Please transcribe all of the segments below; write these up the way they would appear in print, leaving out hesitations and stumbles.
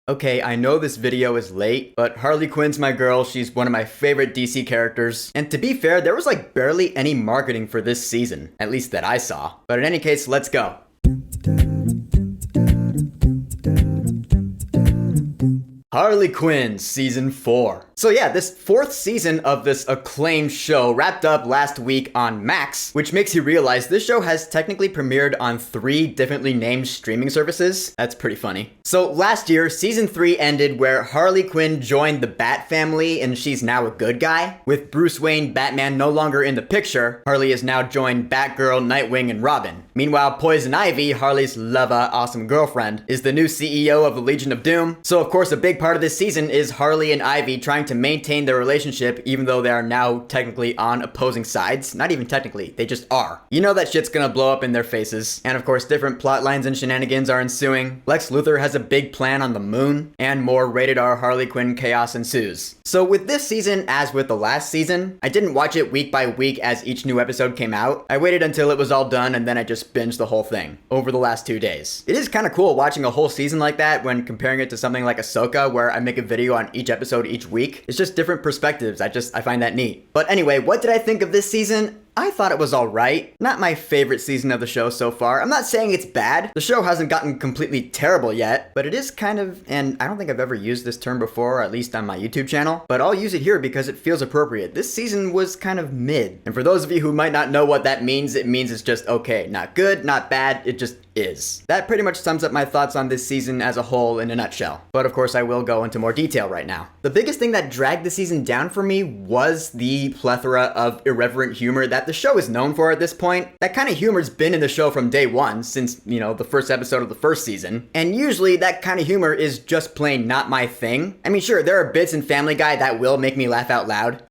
Okay, I know this video is late, but Harley Quinn's my girl. She's one of my favorite DC characters. And to be fair, there was like barely any marketing for this season, at least that I saw. But in any case, let's go. Harley Quinn Season 4. So yeah, this fourth season of this acclaimed show wrapped up last week on Max, which makes you realize this show has technically premiered on 3 differently named streaming services. That's pretty funny. So last year, Season 3 ended where Harley Quinn joined the Bat family and she's now a good guy. With Bruce Wayne, Batman no longer in the picture, Harley has now joined Batgirl, Nightwing, and Robin. Meanwhile, Poison Ivy, Harley's lover, awesome girlfriend, is the new CEO of the Legion of Doom. So of course, a big part of this season is Harley and Ivy trying to maintain their relationship even though they are now technically on opposing sides. Not even technically, they just are. You know that shit's gonna blow up in their faces. And of course, different plot lines and shenanigans are ensuing. Lex Luthor has a big plan on the moon, and more rated R Harley Quinn chaos ensues. So with this season, as with the last season, I didn't watch it week by week as each new episode came out. I waited until it was all done and then I just binged the whole thing over the last 2 days. It is kind of cool watching a whole season like that when comparing it to something like Ahsoka where I make a video on each episode each week. It's just different perspectives. I find that neat. But anyway, what did I think of this season? I thought it was alright. Not my favorite season of the show so far. I'm not saying it's bad. The show hasn't gotten completely terrible yet, but it is kind of, and I don't think I've ever used this term before, at least on my YouTube channel, but I'll use it here because it feels appropriate. This season was kind of mid. And for those of you who might not know what that means, it means it's just okay. Not good, not bad, it just is. That pretty much sums up my thoughts on this season as a whole in a nutshell. But of course, I will go into more detail right now. The biggest thing that dragged the season down for me was the plethora of irreverent humor that the show is known for at this point. That kind of humor's been in the show from day one, since, you know, the first episode of the first season. And usually that kind of humor is just plain not my thing. I mean, sure, there are bits in Family Guy that will make me laugh out loud.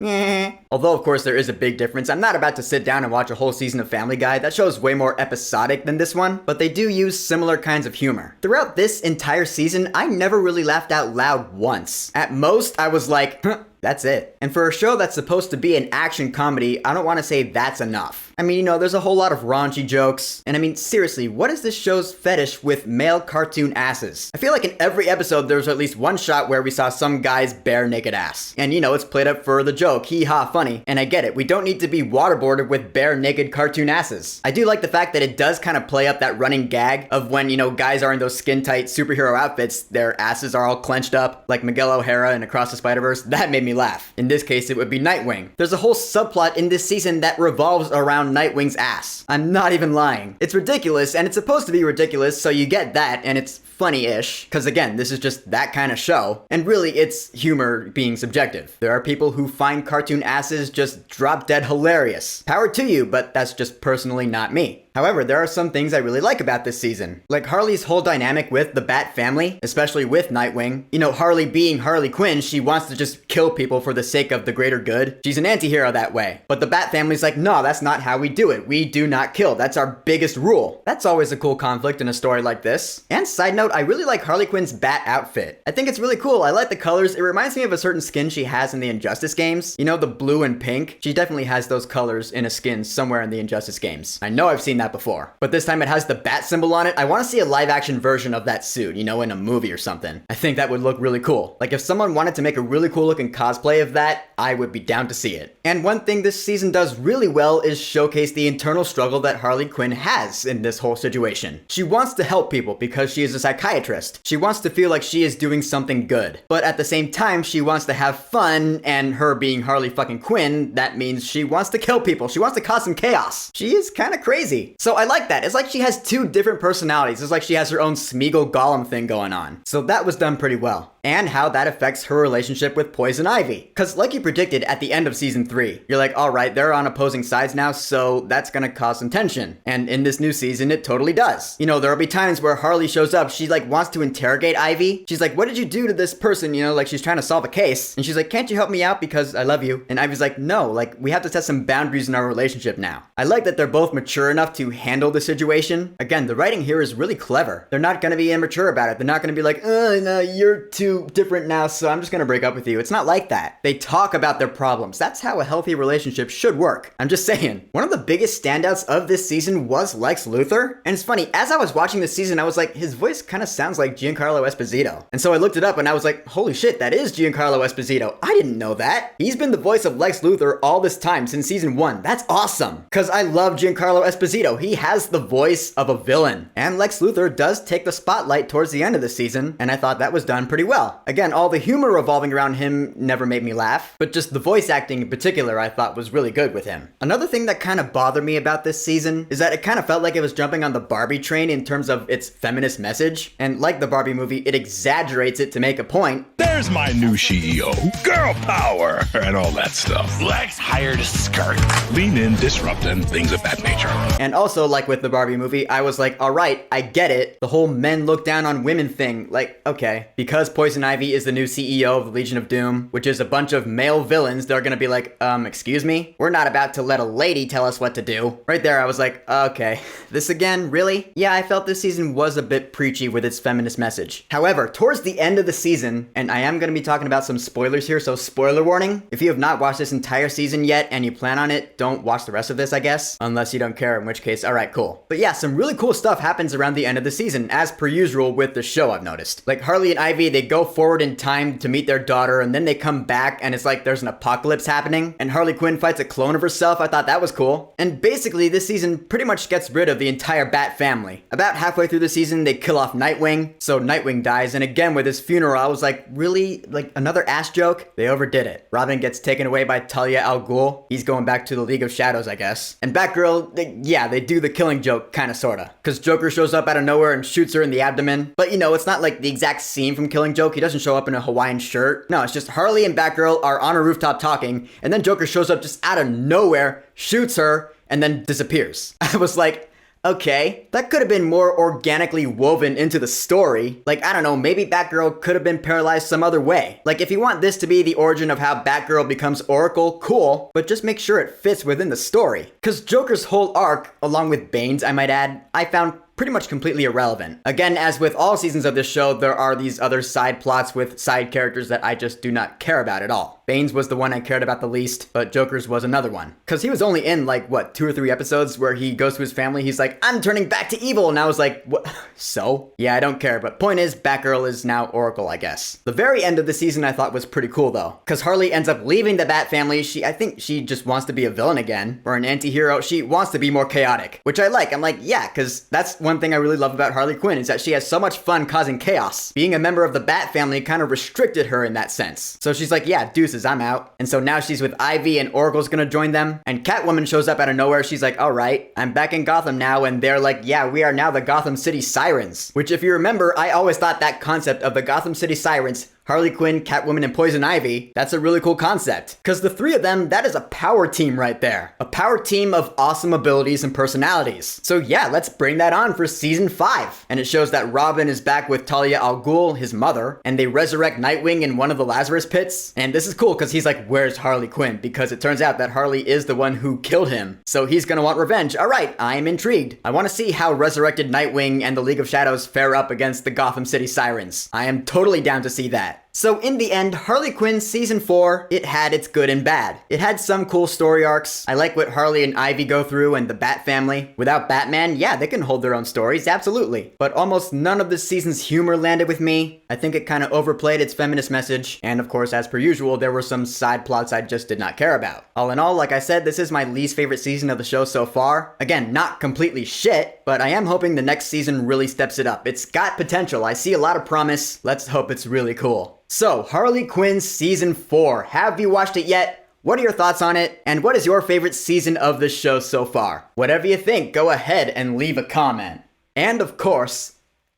Although, of course, there is a big difference. I'm not about to sit down and watch a whole season of Family Guy. That show's way more episodic than this one, but they do use similar kinds of humor. Throughout this entire season, I never really laughed out loud once. At most, I was like, huh. That's it. And for a show that's supposed to be an action comedy, I don't want to say that's enough. I mean, you know, there's a whole lot of raunchy jokes. And I mean, seriously, what is this show's fetish with male cartoon asses? I feel like in every episode, there's at least one shot where we saw some guy's bare naked ass. And you know, it's played up for the joke, hee ha, funny. And I get it, we don't need to be waterboarded with bare naked cartoon asses. I do like the fact that it does kind of play up that running gag of when, you know, guys are in those skin tight superhero outfits, their asses are all clenched up, like Miguel O'Hara in Across the Spider-Verse. That made me laugh. In this case, it would be Nightwing. There's a whole subplot in this season that revolves around Nightwing's ass. I'm not even lying. It's ridiculous, and it's supposed to be ridiculous, so you get that, and it's funny-ish, because again, this is just that kind of show, and really, it's humor being subjective. There are people who find cartoon asses just drop-dead hilarious. Power to you, but that's just personally not me. However, there are some things I really like about this season. Like Harley's whole dynamic with the Bat family, especially with Nightwing. You know, Harley being Harley Quinn, she wants to just kill people for the sake of the greater good. She's an anti-hero that way. But the Bat family's like, no, that's not how we do it. We do not kill. That's our biggest rule. That's always a cool conflict in a story like this. And side note, I really like Harley Quinn's Bat outfit. I think it's really cool. I like the colors. It reminds me of a certain skin she has in the Injustice games. You know, the blue and pink? She definitely has those colors in a skin somewhere in the Injustice games. I know I've seen that before. But this time it has the bat symbol on it. I want to see a live action version of that suit, you know, in a movie or something. I think that would look really cool. Like if someone wanted to make a really cool looking cosplay of that, I would be down to see it. And one thing this season does really well is showcase the internal struggle that Harley Quinn has in this whole situation. She wants to help people because she is a psychiatrist. She wants to feel like she is doing something good. But at the same time, she wants to have fun, and her being Harley fucking Quinn, that means she wants to kill people. She wants to cause some chaos. She is kind of crazy. So I like that. It's like she has 2 different personalities. It's like she has her own Smeagol Gollum thing going on. So that was done pretty well. And how that affects her relationship with Poison Ivy. Cause like you predicted at the end of season 3, you're like, alright, they're on opposing sides now, so that's gonna cause some tension. And in this new season, it totally does. You know, there'll be times where Harley shows up, she like wants to interrogate Ivy. She's like, what did you do to this person? You know, like she's trying to solve a case. And she's like, can't you help me out because I love you? And Ivy's like, no, like we have to set some boundaries in our relationship now. I like that they're both mature enough to handle the situation. Again, the writing here is really clever. They're not gonna be immature about it. They're not gonna be like, oh no, you're too you different now, so I'm just gonna break up with you. It's not like that. They talk about their problems. That's how a healthy relationship should work. I'm just saying. One of the biggest standouts of this season was Lex Luthor. And it's funny, as I was watching this season, I was like, his voice kind of sounds like Giancarlo Esposito. And so I looked it up and I was like, holy shit, that is Giancarlo Esposito. I didn't know that. He's been the voice of Lex Luthor all this time since season 1. That's awesome. Cause I love Giancarlo Esposito. He has the voice of a villain. And Lex Luthor does take the spotlight towards the end of the season, and I thought that was done pretty well. Again, all the humor revolving around him never made me laugh, but just the voice acting in particular I thought was really good with him. Another thing that kind of bothered me about this season is that it kind of felt like it was jumping on the Barbie train in terms of its feminist message, and like the Barbie movie, it exaggerates it to make a point. There's my new CEO, girl power, and all that stuff. Lex hired a skirt. Lean in, disrupt, and things of that nature. And also, like with the Barbie movie, I was like, alright, I get it. The whole men look down on women thing. Like, okay. Because Poison Ivy is the new CEO of the Legion of Doom, which is a bunch of male villains, they're gonna be like, excuse me? We're not about to let a lady tell us what to do. Right there, I was like, okay. This again? Really? Yeah, I felt this season was a bit preachy with its feminist message. However, towards the end of the season, and I am gonna be talking about some spoilers here, so spoiler warning. If you have not watched this entire season yet and you plan on it, don't watch the rest of this, I guess. Unless you don't care, in which case, alright, cool. But yeah, some really cool stuff happens around the end of the season, as per usual with the show, I've noticed. Like Harley and Ivy, they go forward in time to meet their daughter, and then they come back and it's like there's an apocalypse happening, and Harley Quinn fights a clone of herself. I thought that was cool. And basically, this season pretty much gets rid of the entire Bat family. About halfway through the season, they kill off Nightwing, so Nightwing dies, and again with his funeral, I was like, really? Like another ass joke? They overdid it. Robin gets taken away by Talia al Ghul. He's going back to the League of Shadows, I guess. And Batgirl, they do the killing joke, kinda sorta. Cause Joker shows up out of nowhere and shoots her in the abdomen. But you know, it's not like the exact scene from Killing Joke. He doesn't show up in a Hawaiian shirt. No, it's just Harley and Batgirl are on a rooftop talking, and then Joker shows up just out of nowhere, shoots her, and then disappears. I was like, okay, that could have been more organically woven into the story. Like, I don't know, maybe Batgirl could have been paralyzed some other way. Like, if you want this to be the origin of how Batgirl becomes Oracle, cool, but just make sure it fits within the story. Cause Joker's whole arc, along with Bane's, I might add, I found pretty much completely irrelevant. Again, as with all seasons of this show, there are these other side plots with side characters that I just do not care about at all. Bane's was the one I cared about the least, but Joker's was another one. Cause he was only in like, what, 2 or 3 episodes where he goes to his family, he's like, I'm turning back to evil, and I was like, what? So? Yeah, I don't care, but point is, Batgirl is now Oracle, I guess. The very end of the season I thought was pretty cool though, cause Harley ends up leaving the Bat family. I think she just wants to be a villain again, or an anti-hero. She wants to be more chaotic, which I like. I'm like, yeah, cause that's one thing I really love about Harley Quinn, is that she has so much fun causing chaos. Being a member of the Bat family kind of restricted her in that sense. So she's like, yeah, deuces, I'm out. And so now she's with Ivy, and Oracle's gonna join them, and Catwoman shows up out of nowhere. She's like, alright, I'm back in Gotham now, and they're like, yeah, we are now the Gotham City Sirens. Which, if you remember, I always thought that concept of the Gotham City Sirens, Harley Quinn, Catwoman, and Poison Ivy, that's a really cool concept. Because the 3 of them, that is a power team right there. A power team of awesome abilities and personalities. So yeah, let's bring that on for season 5. And it shows that Robin is back with Talia al Ghul, his mother, and they resurrect Nightwing in one of the Lazarus pits. And this is cool because he's like, where's Harley Quinn? Because it turns out that Harley is the one who killed him. So he's gonna want revenge. Alright, I am intrigued. I want to see how resurrected Nightwing and the League of Shadows fare up against the Gotham City Sirens. I am totally down to see that. So in the end, Harley Quinn Season 4, it had its good and bad. It had some cool story arcs. I like what Harley and Ivy go through and the Bat family. Without Batman, yeah, they can hold their own stories, absolutely. But almost none of this season's humor landed with me. I think it kind of overplayed its feminist message. And of course, as per usual, there were some side plots I just did not care about. All in all, like I said, this is my least favorite season of the show so far. Again, not completely shit, but I am hoping the next season really steps it up. It's got potential. I see a lot of promise. Let's hope it's really cool. So, Harley Quinn Season 4. Have you watched it yet? What are your thoughts on it? And what is your favorite season of the show so far? Whatever you think, go ahead and leave a comment. And of course,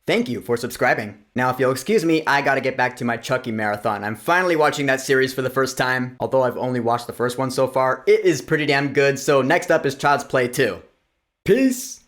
thank you for subscribing. Now, if you'll excuse me, I gotta get back to my Chucky marathon. I'm finally watching that series for the first time, although I've only watched the first one so far. It is pretty damn good, so next up is Child's Play 2. Peace!